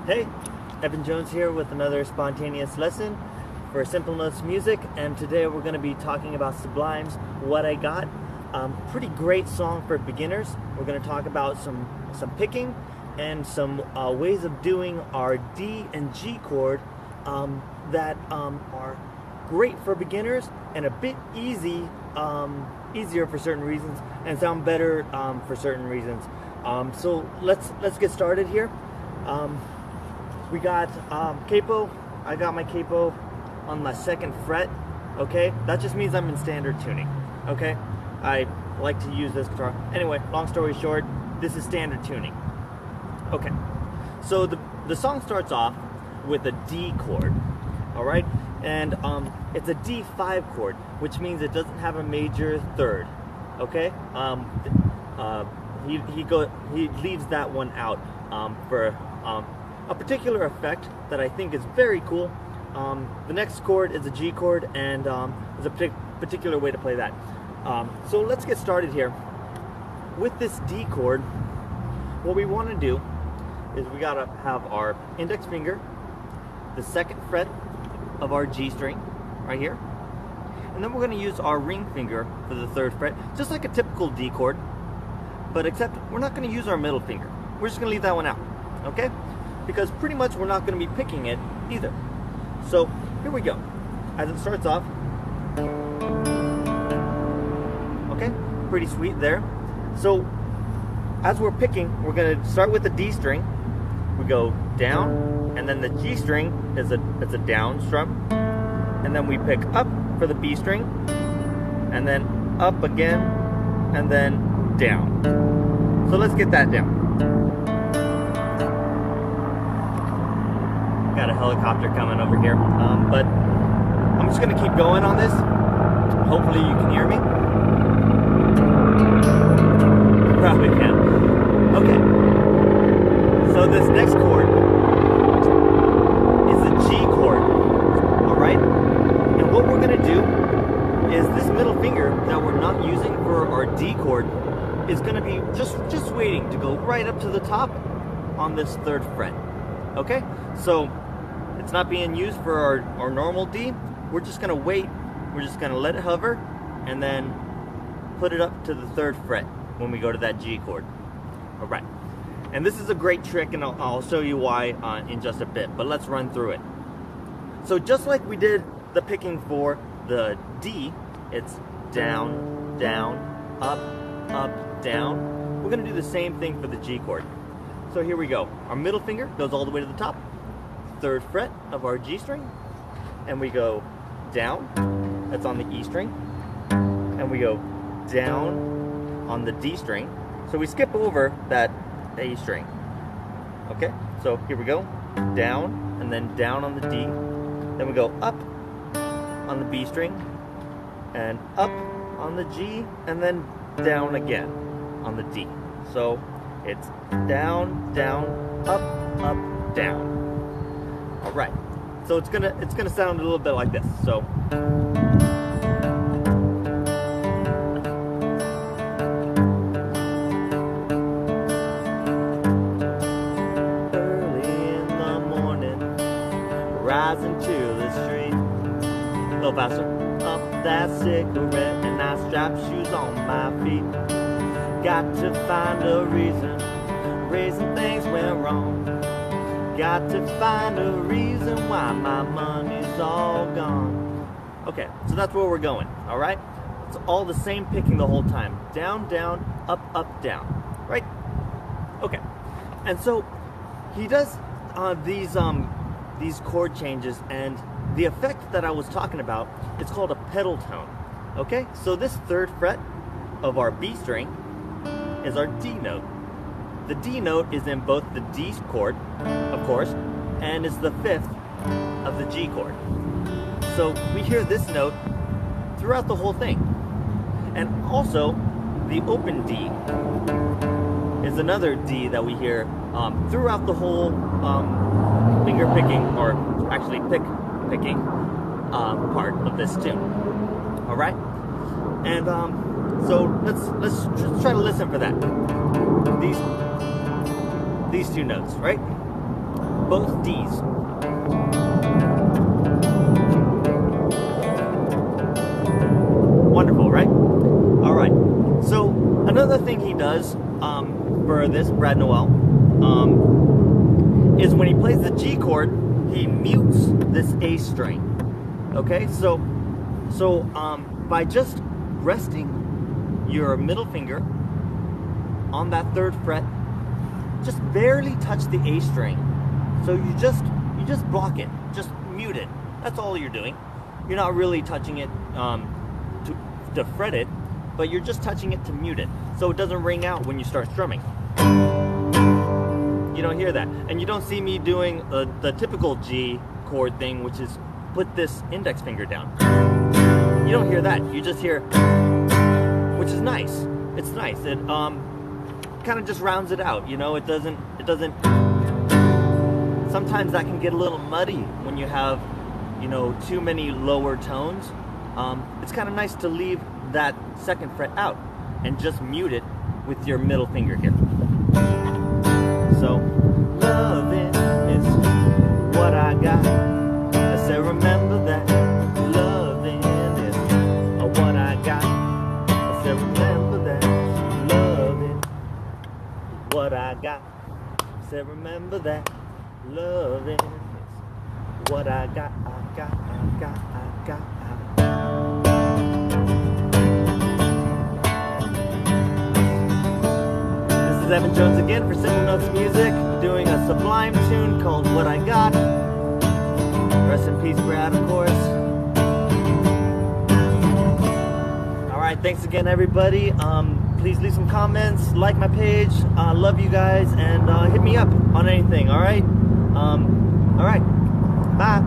Hey, Evan Jones here with another spontaneous lesson for Simple Notes Music, and today we're going to be talking about Sublime's What I Got. Pretty great song for beginners. We're going to talk about some picking and some ways of doing our D and G chord that are great for beginners and a bit easier for certain reasons and sound better for certain reasons. So let's get started here. We got capo. I got my capo on my 2nd fret. Okay, that just means I'm in standard tuning. Okay, I like to use this guitar. Anyway, long story short, this is standard tuning. Okay, so the song starts off with a D chord. All right, and it's a D5 chord, which means it doesn't have a major third. Okay, he leaves that one out for a particular effect that I think is very cool. The next chord is a G chord, and there's a particular way to play that. So let's get started here. With this D chord, what we want to do is we gotta have our index finger, the 2nd fret of our G string, right here, and then we're going to use our ring finger for the 3rd fret, just like a typical D chord, but except we're not going to use our middle finger. We're just going to leave that one out, okay? Because pretty much we're not going to be picking it either. So here we go. As it starts off, okay, pretty sweet there. So as we're picking, we're going to start with the D string. We go down, and then the G string is a down strum, and then we pick up for the B string, and then up again, and then down. So let's get that down. Got a helicopter coming over here, but I'm just gonna keep going on this. Hopefully you can hear me. You probably can. Okay, so this next chord is a G chord. All right, and what we're gonna do is this middle finger that we're not using for our D chord is gonna be just waiting to go right up to the top on this 3rd fret. Okay, so it's not being used for our normal D. We're just gonna wait. We're just gonna let it hover and then put it up to the 3rd fret when we go to that G chord. All right, and this is a great trick, and I'll show you why in just a bit, but let's run through it. So just like we did the picking for the D, it's down, down, up, up, down. We're gonna do the same thing for the G chord. So here we go. Our middle finger goes all the way to the top, 3rd fret of our G string, and we go down, that's on the E string, and we go down on the D string. So we skip over that A string. Okay, so here we go, down, and then down on the D, then we go up on the B string, and up on the G, and then down again on the D. So it's down, down, up, up, down. All right, so it's gonna sound a little bit like this. So early in the morning, rising to the street, a little faster. Up that cigarette, and I strap shoes on my feet. Got to find a reason things went wrong. Got to find a reason why my money's all gone. Okay, so that's where we're going, all right? It's all the same picking the whole time. Down, down, up, up, down, right? Okay, and so he does these chord changes, and the effect that I was talking about, it's called a pedal tone, okay? So this 3rd fret of our B string is our D note. The D note is in both the D chord, of course, and it's the 5th of the G chord. So we hear this note throughout the whole thing. And also, the open D is another D that we hear throughout the whole finger picking, or actually picking part of this tune. All right, and so let's just try to listen for that. These two notes, right? both Ds. Wonderful, right? All right. So another thing he does for this, Brad Noel, is when he plays the G chord, he mutes this A string. Okay, so by just resting your middle finger on that 3rd fret, just barely touch the A string. So you just block it, just mute it. That's all you're doing. You're not really touching it to fret it, but you're just touching it to mute it, so it doesn't ring out when you start strumming. You don't hear that, and you don't see me doing the typical G chord thing, which is put this index finger down. You don't hear that. You just hear, which is nice. It's nice. It kind of just rounds it out. You know, it doesn't. Sometimes that can get a little muddy when you have, you know, too many lower tones. It's kind of nice to leave that 2nd fret out and just mute it with your middle finger here. So, loving is what I got. I said, remember that. Loving is what I got. I said, remember that. Loving is what I got. I said, remember that. Loving is what I got. I got. This is Evan Jones again for Simple Notes Music, doing a Sublime tune called What I Got. Rest in peace, Brad, of course. Alright, thanks again, everybody. Please leave some comments, like my page. Love you guys, and hit me up on anything, alright? Alright, bye.